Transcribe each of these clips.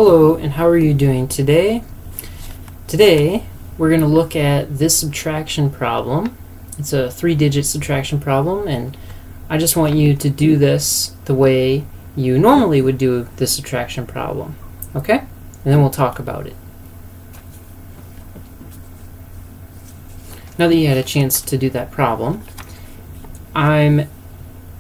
Hello, and how are you doing today? Today, we're going to look at this subtraction problem. It's a 3-digit subtraction problem, and I just want you to do this the way you normally would do this subtraction problem. Okay? And then we'll talk about it. Now that you had a chance to do that problem, I'm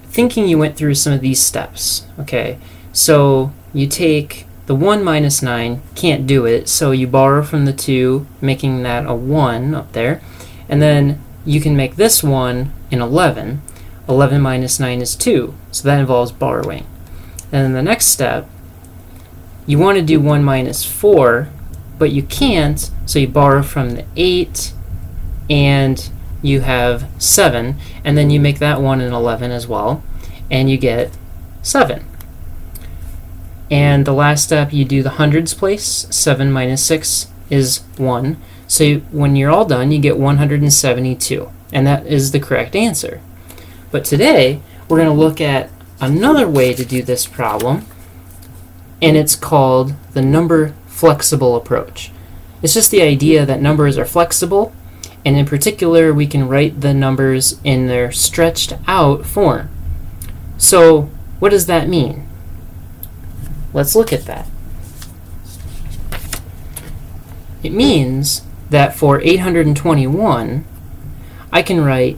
thinking you went through some of these steps. Okay? So you take the 1 minus 9, can't do it, so you borrow from the 2, making that a 1 up there. And then you can make this one an 11. 11 minus 9 is 2, so that involves borrowing. And then the next step, you want to do 1 minus 4, but you can't, so you borrow from the 8, and you have 7, and then you make that one an 11 as well, and you get 7. And the last step, you do the hundreds place. 7 minus 6 is 1. So when you're all done, you get 172. And that is the correct answer. But today, we're going to look at another way to do this problem, and it's called the number flexible approach. It's just the idea that numbers are flexible, and in particular, we can write the numbers in their stretched out form. So what does that mean? Let's look at that. It means that for 821, I can write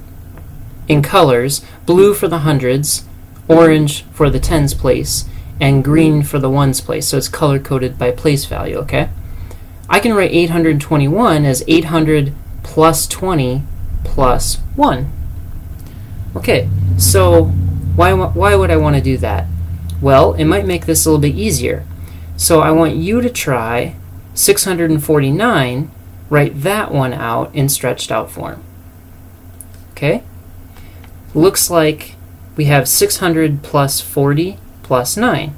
in colors, blue for the hundreds, orange for the tens place, and green for the ones place. So it's color-coded by place value, okay? I can write 821 as 800 plus 20 plus 1. Okay, so why would I want to do that? Well, it might make this a little bit easier. So I want you to try 649, write that one out in stretched out form. Okay? Looks like we have 600 plus 40 plus 9.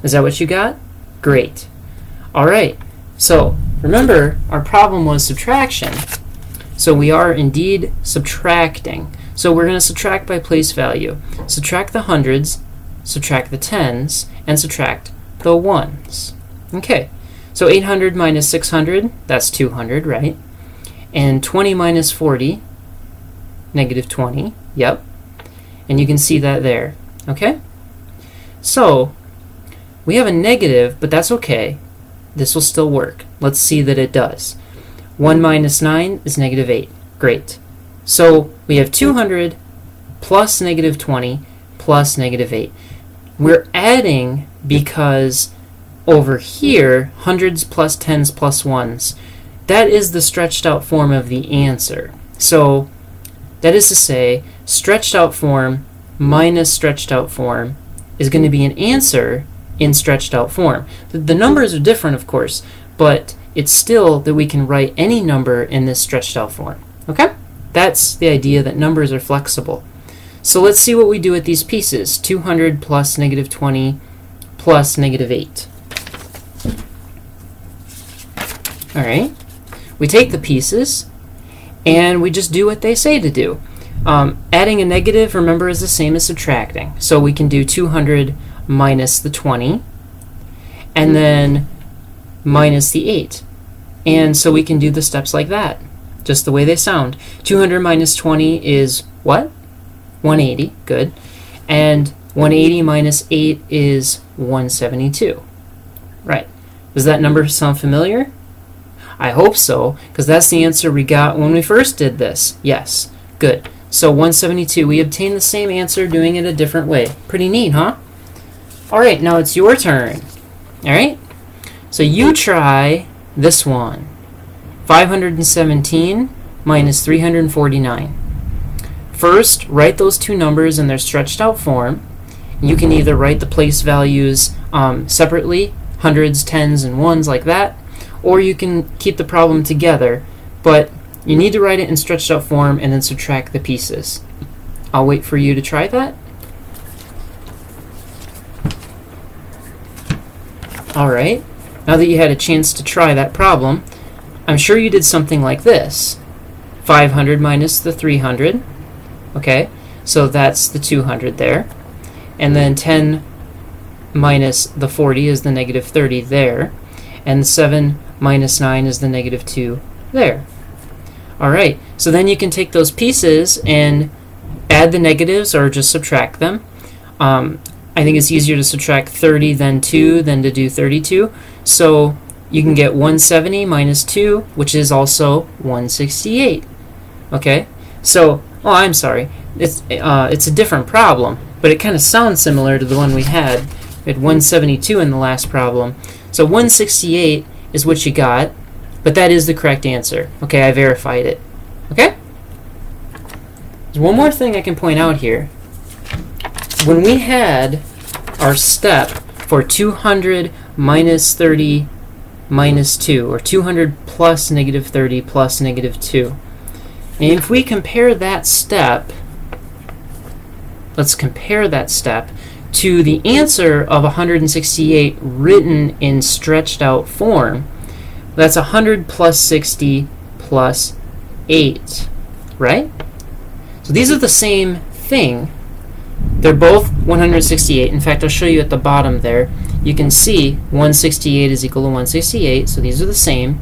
Is that what you got? Great. Alright, so remember our problem was subtraction. So we are indeed subtracting. So we're going to subtract by place value. Subtract the hundreds, subtract the tens, and subtract the ones. Okay, so 800 minus 600, that's 200, right? And 20 minus 40, negative 20, yep. And you can see that there, okay? So, we have a negative, but that's okay. This will still work. Let's see that it does. 1 minus 9 is negative 8. Great. So, we have 200 plus negative 20 plus negative 8. We're adding because over here, hundreds plus tens plus ones, that is the stretched out form of the answer. So that is to say, stretched out form minus stretched out form is going to be an answer in stretched out form. The numbers are different, of course, but it's still that we can write any number in this stretched out form. Okay? That's the idea that numbers are flexible. So let's see what we do with these pieces. 200 plus negative 20 plus negative 8. Alright, we take the pieces and we just do what they say to do. Adding a negative, remember, is the same as subtracting. So we can do 200 minus the 20 and then minus the 8. And so we can do the steps like that, just the way they sound. 200 minus 20 is what? 180, good. And 180 minus 8 is 172. Right. Does that number sound familiar? I hope so, because that's the answer we got when we first did this. Yes. Good. So 172, we obtained the same answer doing it a different way. Pretty neat, huh? Alright, now it's your turn. Alright? So you try this one. 517 minus 349. First, write those two numbers in their stretched out form. You can either write the place values separately, hundreds, tens, and ones like that, or you can keep the problem together, but you need to write it in stretched out form and then subtract the pieces. I'll wait for you to try that. Alright, now that you had a chance to try that problem, I'm sure you did something like this. 500 minus the 300. Okay, so that's the 200 there. And then 10 minus the 40 is the negative 30 there. and 7 minus 9 is the negative 2 there. Alright, so then you can take those pieces and add the negatives or just subtract them. I think it's easier to subtract 30 than 2 than to do 32. So you can get 170 minus 2, which is also 168. Okay? So, oh, I'm sorry. It's a different problem, but it kind of sounds similar to the one we had. We had 172 in the last problem. So 168 is what you got, but that is the correct answer. Okay, I verified it. Okay? There's one more thing I can point out here. When we had our step for 200 minus 30 minus 2, or 200 plus negative 30 plus negative 2, and if we compare that step, let's compare that step to the answer of 168 written in stretched out form, that's 100 plus 60 plus 8, right? So these are the same thing. They're both 168. In fact, I'll show you at the bottom there. You can see 168 is equal to 168, so these are the same.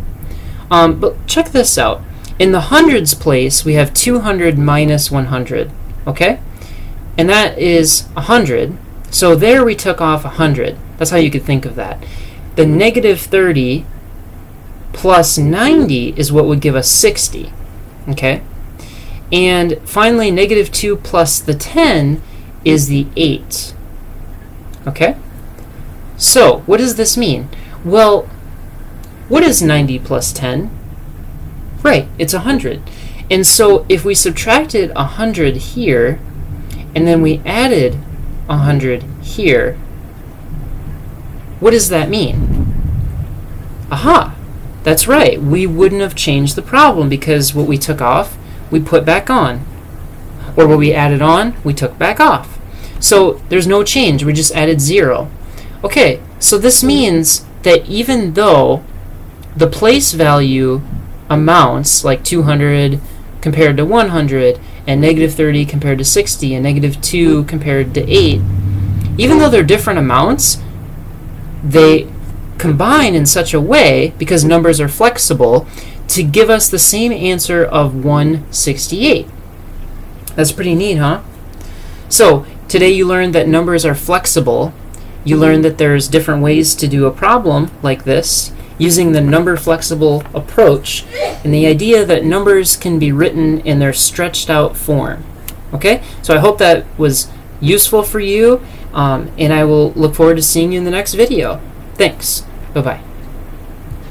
But check this out. In the hundreds place, we have 200 minus 100, okay? And that is 100. So there we took off 100. That's how you could think of that. The negative 30 plus 90 is what would give us 60, okay? And finally, negative 2 plus the 10 is the 8. Okay? So, what does this mean? Well, what is 90 plus 10? Right, it's 100. And so, if we subtracted 100 here, and then we added 100 here, what does that mean? Aha! That's right, we wouldn't have changed the problem because what we took off, we put back on. Or what we added on, we took back off. So there's no change, we just added 0. Okay, so this means that even though the place value amounts, like 200 compared to 100, and negative 30 compared to 60, and negative 2 compared to 8, even though they're different amounts, they combine in such a way, because numbers are flexible, to give us the same answer of 168. That's pretty neat, huh? So, today you learned that numbers are flexible. You learned that there's different ways to do a problem like this using the number flexible approach, and the idea that numbers can be written in their stretched out form. Okay? So I hope that was useful for you, and I will look forward to seeing you in the next video. Thanks. Bye-bye.